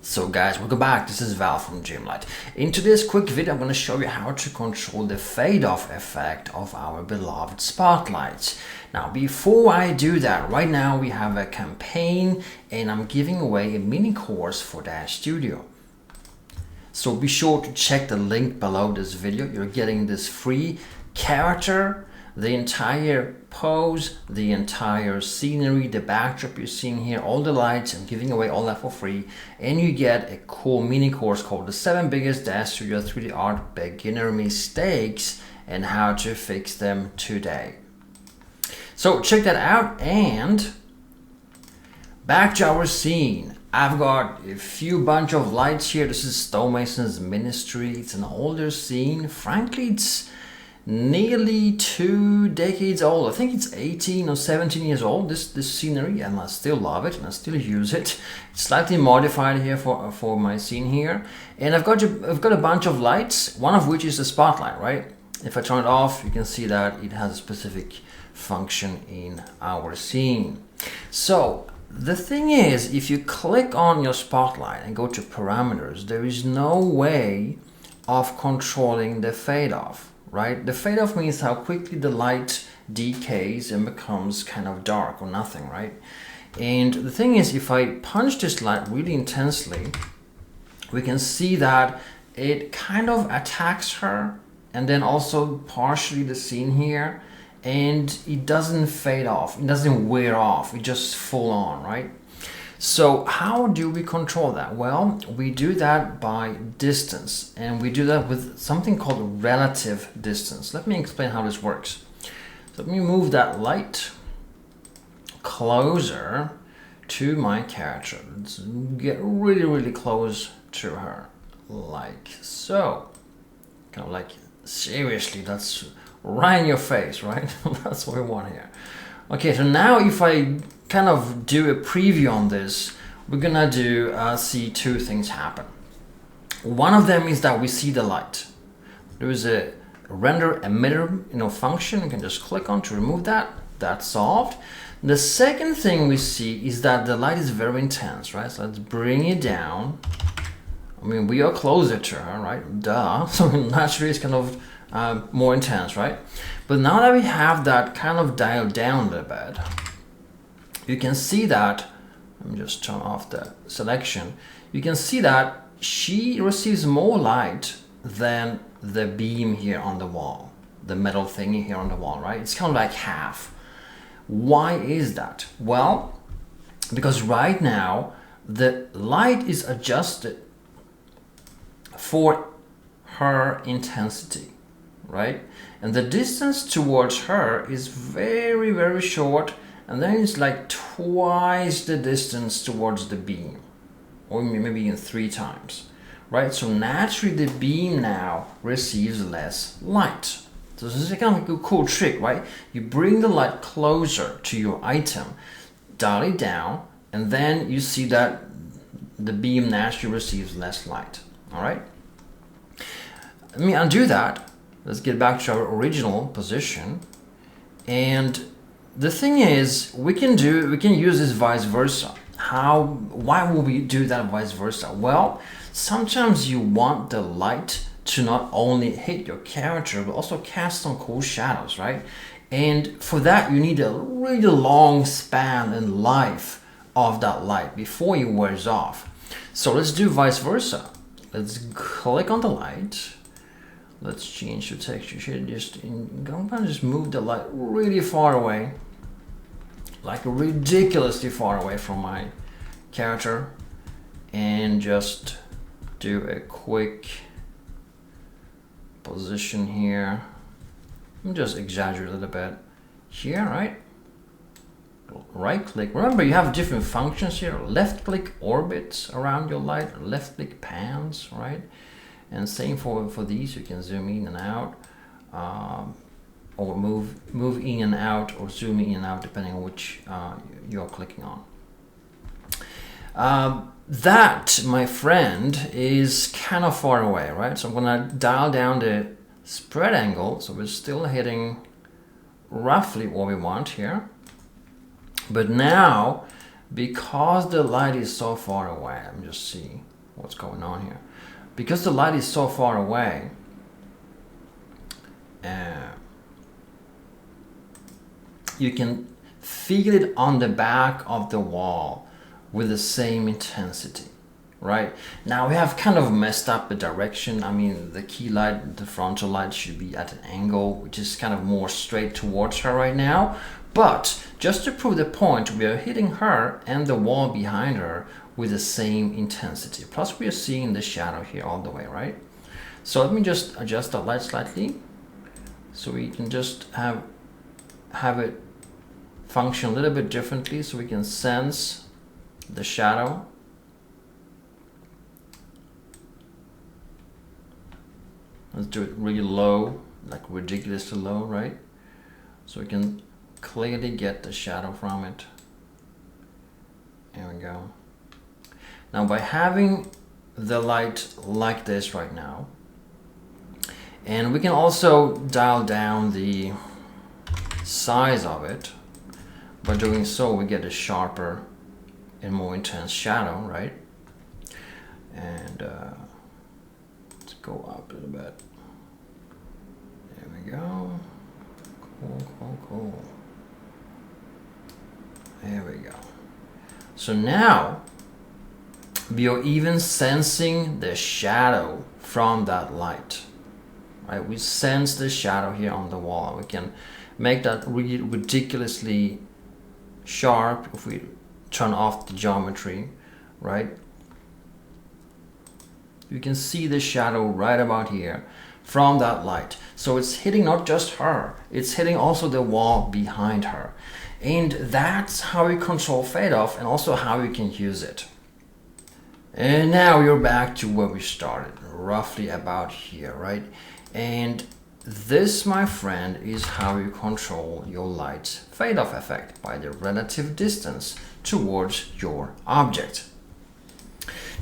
So guys, welcome back. This is Val from Dreamlight. In today's quick video, I'm going to show you how to control the fade-off effect of our beloved spotlights. Now, before I do that, right now we have a campaign and I'm giving away a mini course for DAZ Studio. So be sure to check the link below this video. You're getting this free character, the entire pose, the entire scenery, the backdrop you're seeing here, all the lights. I'm giving away all that for free, and you get a cool mini course called the 7 biggest DAZ Studio 3D art beginner mistakes and how to fix them today. So check that out, and back to our scene. I've got a few bunch of lights here. This is Stonemason's Ministry. It's an older scene. Frankly, it's nearly 2 decades old. I think it's 18 or 17 years old, this scenery, and I still love it and I still use it. It's slightly modified here for my scene here, and I've got a bunch of lights, one of which is the spotlight, right? If I turn it off, you can see that it has a specific function in our scene. So the thing is, if you click on your spotlight and go to parameters, there is no way of controlling the fade off. Right? The fade off means how quickly the light decays and becomes kind of dark or nothing, right? And the thing is, if I punch this light really intensely, we can see that it kind of attacks her and then also partially the scene here, and it doesn't fade off, it doesn't wear off, it just full on, right? So how do we control that? Well, we do that by distance, and we do that with something called relative distance. Let me explain how this works. So let me move that light closer to my character. Let's get really close to her, like so. Kind of like, seriously, that's right in your face, right? That's what we want here. Okay, so now if I kind of do a preview on this, we're gonna see two things happen. One of them is that we see the light. There is a render emitter, function. You can just click on to remove that. That's solved. The second thing we see is that the light is very intense, right? So let's bring it down. I mean, we are closer to her, right? Duh. So naturally it's kind of more intense, right? But now that we have that kind of dialed down a little bit, you can see that, let me just turn off the selection. You can see that she receives more light than the beam here on the wall, the metal thingy here on the wall, right? It's kind of like half. Why is that? Well, because right now the light is adjusted for her intensity, right? And the distance towards her is very short, and then it's like twice the distance towards the beam, or maybe even 3 times, right? So naturally the beam now receives less light. So this is kind of like a cool trick, right? You bring the light closer to your item, dial it down, and then you see that the beam naturally receives less light. All right, let me undo that. Let's get back to our original position. And the thing is, we can use this vice versa. Why will we do that vice versa? Well, sometimes you want the light to not only hit your character, but also cast some cool shadows, right? And for that, you need a really long span and life of that light before it wears off. So let's do vice versa. Let's click on the light. Let's change the texture here. I'm gonna just move the light really far away, like ridiculously far away from my character, and just do a quick position here. Let me just exaggerate a little bit here, right? Right click. Remember, you have different functions here. Left click orbits around your light, left click pans, right? And same for these. You can zoom in and out, or move in and out, or zoom in and out depending on which you're clicking on. That, my friend, is kind of far away, right? So I'm gonna dial down the spread angle, so we're still hitting roughly what we want here. But now, because the light is so far away, let me just see. what's going on here. Because the light is so far away, you can feel it on the back of the wall with the same intensity, right? Now we have kind of messed up the direction. I mean, the key light, the frontal light should be at an angle which is kind of more straight towards her right now. But just to prove the point, we are hitting her and the wall behind her with the same intensity. Plus we are seeing the shadow here all the way, right? So let me just adjust the light slightly so we can just have it function a little bit differently, so we can sense the shadow. Let's do it really low, like ridiculously low, right? So we can clearly get the shadow from it. There we go. Now by having the light like this right now, and we can also dial down the size of it. By doing so, we get a sharper and more intense shadow, right? And let's go up a little bit. There we go. Cool, cool, cool. There we go. So now we are even sensing the shadow from that light, right? We sense the shadow here on the wall. We can make that really ridiculously sharp if we turn off the geometry, right? You can see the shadow right about here from that light. So it's hitting not just her, it's hitting also the wall behind her. And that's how we control fade off and also how we can use it. And now you're back to where we started, roughly about here, right? And this, my friend, is how you control your light fade-off effect by the relative distance towards your object.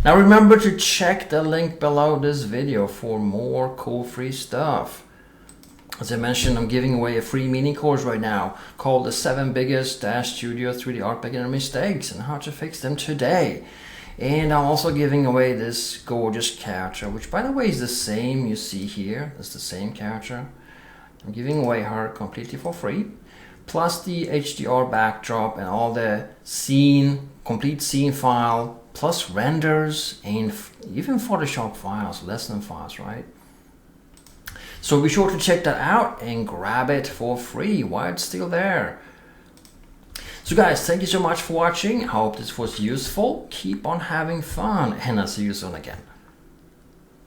Now remember to check the link below this video for more cool free stuff. As I mentioned, I'm giving away a free mini course right now called the 7 Biggest DAZ Studio 3D Art Beginner Mistakes and How to Fix Them Today. And I'm also giving away this gorgeous character, which by the way is the same you see here. It's the same character. I'm giving away her completely for free, plus the HDR backdrop and all the scene, complete scene file, plus renders and even Photoshop files, lesson files, right? So be sure to check that out and grab it for free while it's still there. So guys, thank you so much for watching. I hope this was useful. Keep on having fun and I'll see you soon again.